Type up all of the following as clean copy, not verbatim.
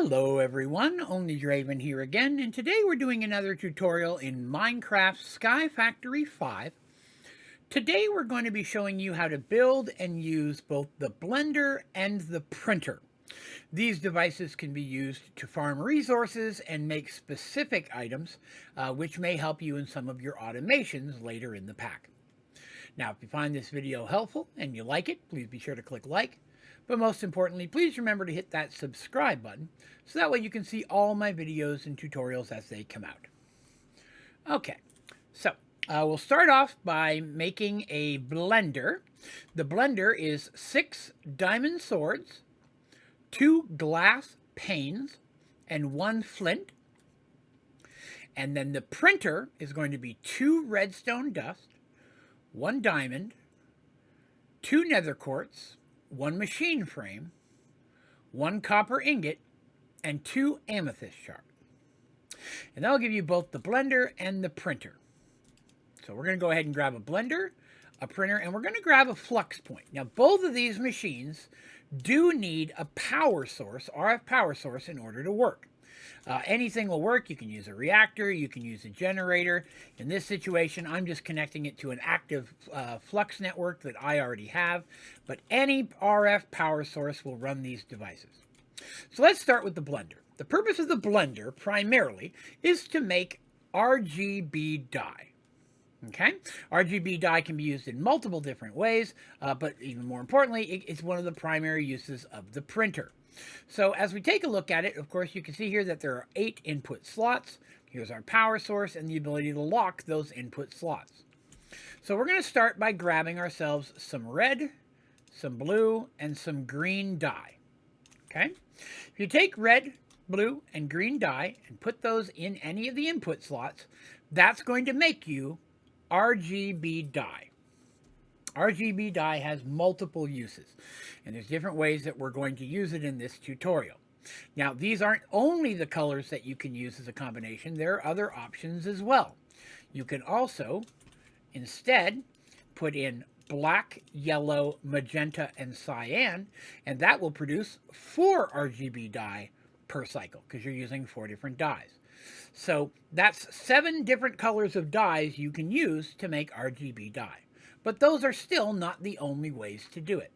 Hello everyone, Onlydraven here again, and today we're doing another tutorial in Minecraft Sky Factory 5. Today we're going to be showing you how to build and use both the blender and the printer. These devices can be used to farm resources and make specific items, which may help you in some of your automations later in the pack. Now, if you find this video helpful and you like it, please be sure to click like. But most importantly, please remember to hit that subscribe button so that way you can see all my videos and tutorials as they come out. Okay, so we'll start off by making a blender. The blender is 6 diamond swords, 2 glass panes, and 1 flint. And then the printer is going to be 2 redstone dust, 1 diamond, 2 nether quartz, 1 machine frame, 1 copper ingot, and 2 amethyst shards. And that'll give you both the blender and the printer. So we're going to go ahead and grab a blender, a printer, and we're going to grab a flux point. Now both of these machines do need a power source, RF power source, in order to work. Anything will work. You can use a reactor, you can use a generator. In this situation, I'm just connecting it to an active flux network that I already have, but any RF power source will run these devices. So let's start with the blender. The purpose of the blender, primarily, is to make RGB dye. Okay, RGB dye can be used in multiple different ways, but even more importantly, it's one of the primary uses of the printer. So as we take a look at it, of course, you can see here that there are 8 input slots. Here's our power source and the ability to lock those input slots. So we're going to start by grabbing ourselves some red, some blue, and some green dye. Okay, if you take red, blue, and green dye and put those in any of the input slots, that's going to make you RGB dye. RGB dye has multiple uses, and there's different ways that we're going to use it in this tutorial. Now, these aren't only the colors that you can use as a combination. There are other options as well. You can also, instead, put in black, yellow, magenta, and cyan, and that will produce 4 RGB dye per cycle because you're using 4 different dyes. So that's 7 different colors of dyes you can use to make RGB dye. But those are still not the only ways to do it.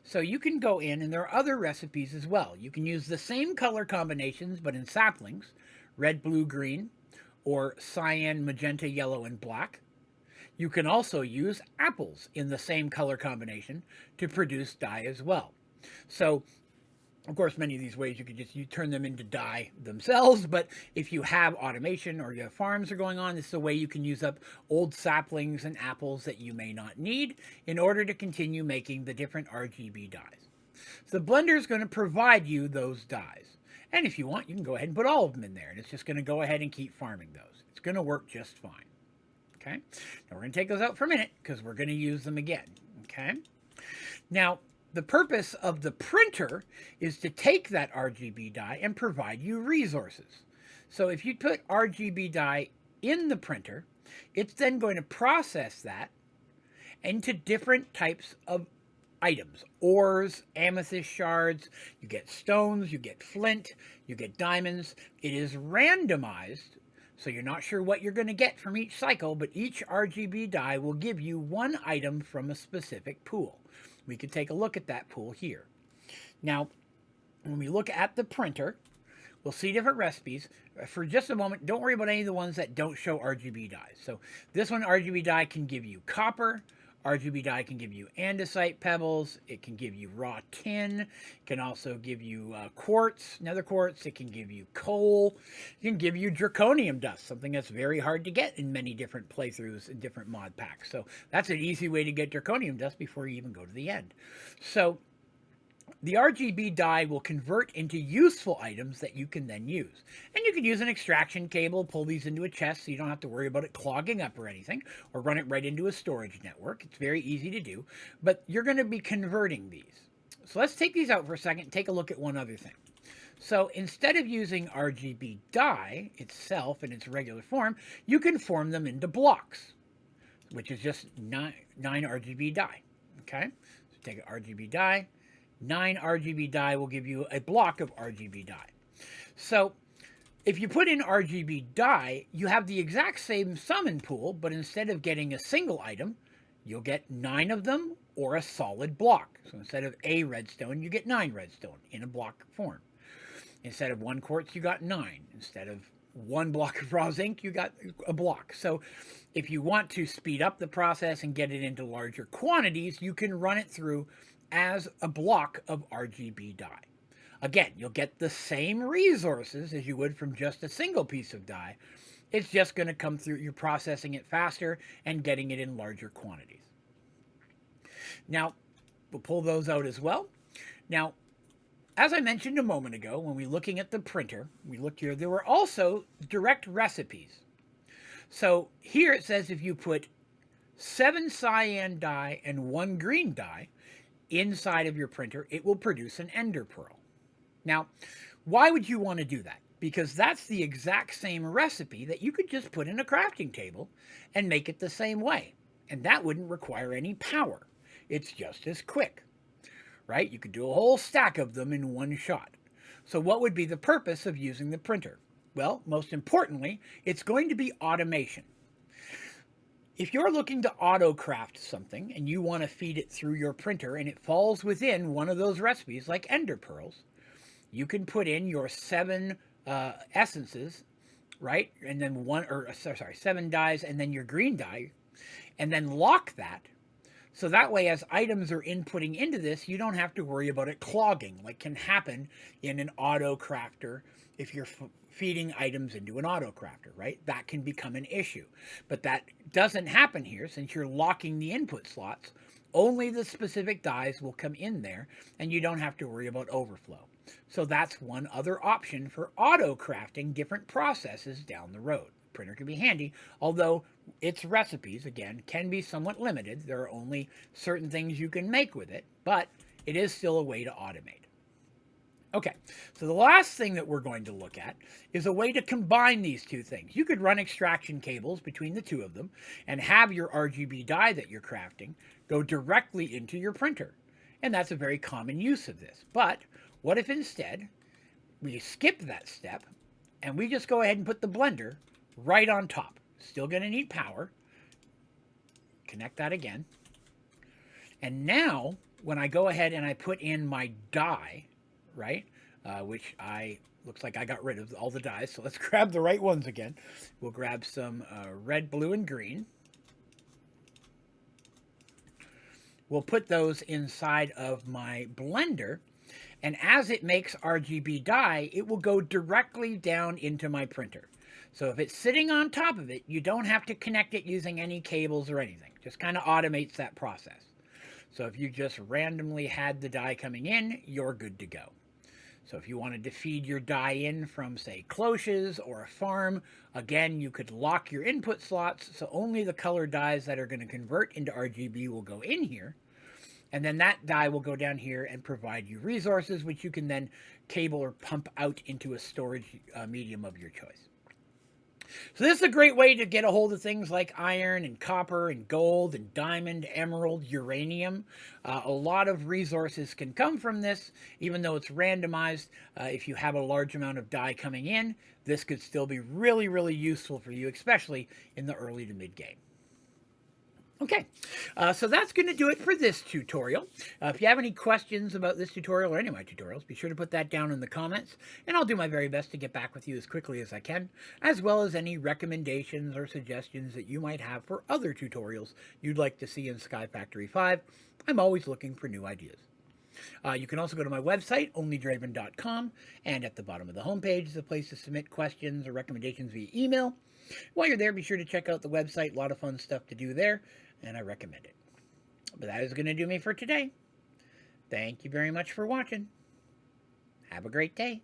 So you can go in, and there are other recipes as well. You can use the same color combinations, but in saplings, red, blue, green, or cyan, magenta, yellow, and black. You can also use apples in the same color combination to produce dye as well. So, of course, many of these ways you turn them into dye themselves, but if you have automation or your farms are going on, this is a way you can use up old saplings and apples that you may not need in order to continue making the different RGB dyes. So the blender is going to provide you those dyes. And if you want, you can go ahead and put all of them in there, and it's just going to go ahead and keep farming those. It's going to work just fine. Okay? Now we're going to take those out for a minute because we're going to use them again. Okay? Now, the purpose of the printer is to take that RGB dye and provide you resources. So if you put RGB dye in the printer, it's then going to process that into different types of items. Ores, amethyst shards, you get stones, you get flint, you get diamonds. It is randomized, so you're not sure what you're going to get from each cycle, but each RGB dye will give you one item from a specific pool. We could take a look at that pool here. Now, when we look at the printer, we'll see different recipes. For just a moment, don't worry about any of the ones that don't show RGB dyes. So this one, RGB dye, can give you copper. RGB dye can give you andesite pebbles. It can give you raw tin. It can also give you quartz, nether quartz. It can give you coal. It can give you draconium dust, something that's very hard to get in many different playthroughs and different mod packs. So that's an easy way to get draconium dust before you even go to the end. So the RGB dye will convert into useful items that you can then use. And you can use an extraction cable, pull these into a chest so you don't have to worry about it clogging up or anything, or run it right into a storage network. It's very easy to do, but you're going to be converting these. So let's take these out for a second and take a look at one other thing. So instead of using RGB dye itself in its regular form, you can form them into blocks, which is just 9 RGB dye. Okay, so take an RGB dye. 9 RGB dye will give you a block of RGB dye. So if you put in RGB dye, you have the exact same summon pool, but instead of getting a single item, you'll get 9 of them or a solid block. So instead of a redstone, you get 9 redstone in a block form. Instead of 1 quartz, you got 9. Instead of 1 block of raw zinc, you got a block. So if you want to speed up the process and get it into larger quantities, you can run it through as a block of RGB dye. Again, you'll get the same resources as you would from just a single piece of dye. It's just going to come through, you're processing it faster and getting it in larger quantities. Now, we'll pull those out as well. Now, as I mentioned a moment ago, when we're looking at the printer, we looked here, there were also direct recipes. So here it says if you put 7 cyan dye and 1 green dye inside of your printer, it will produce an ender pearl. Now, why would you want to do that? Because that's the exact same recipe that you could just put in a crafting table and make it the same way. And that wouldn't require any power. It's just as quick, right? You could do a whole stack of them in one shot. So what would be the purpose of using the printer? Well, most importantly, it's going to be automation. If you're looking to auto-craft something and you want to feed it through your printer and it falls within one of those recipes like ender pearls, you can put in your 7 essences, right? And then 7 dyes and then your green dye, and then lock that. So that way, as items are inputting into this, you don't have to worry about it clogging, like can happen in an auto crafter if you're feeding items into an auto crafter, right? That can become an issue. But that doesn't happen here since you're locking the input slots. Only the specific dyes will come in there, and you don't have to worry about overflow. So that's one other option for auto-crafting different processes down the road. Printer can be handy, although its recipes, again, can be somewhat limited. There are only certain things you can make with it, but it is still a way to automate. Okay, so the last thing that we're going to look at is a way to combine these two things. You could run extraction cables between the two of them and have your RGB dye that you're crafting go directly into your printer. And that's a very common use of this. But what if instead we skip that step and we just go ahead and put the blender right on top? Still going to need power. Connect that again. And now when I go ahead and I put in my dye, right, which looks like I got rid of all the dyes, so let's grab the right ones again. We'll grab some red, blue, and green. We'll put those inside of my blender, and as it makes RGB dye, it will go directly down into my printer. So if it's sitting on top of it, you don't have to connect it using any cables or anything. Just kind of automates that process. So if you just randomly had the dye coming in, you're good to go. So if you wanted to feed your dye in from, say, cloches or a farm, again, you could lock your input slots, so only the colored dyes that are going to convert into RGB will go in here. And then that dye will go down here and provide you resources, which you can then cable or pump out into a storage medium of your choice. So this is a great way to get a hold of things like iron and copper and gold and diamond, emerald, uranium. A lot of resources can come from this, even though it's randomized. If you have a large amount of dye coming in, this could still be really, really useful for you, especially in the early to mid game. Okay, so that's going to do it for this tutorial. If you have any questions about this tutorial or any of my tutorials, be sure to put that down in the comments, and I'll do my very best to get back with you as quickly as I can, as well as any recommendations or suggestions that you might have for other tutorials you'd like to see in Sky Factory 5. I'm always looking for new ideas. You can also go to my website, Onlydraven.com, and at the bottom of the homepage is a place to submit questions or recommendations via email. While you're there, be sure to check out the website. A lot of fun stuff to do there, and I recommend it. But that is going to do me for today. Thank you very much for watching. Have a great day.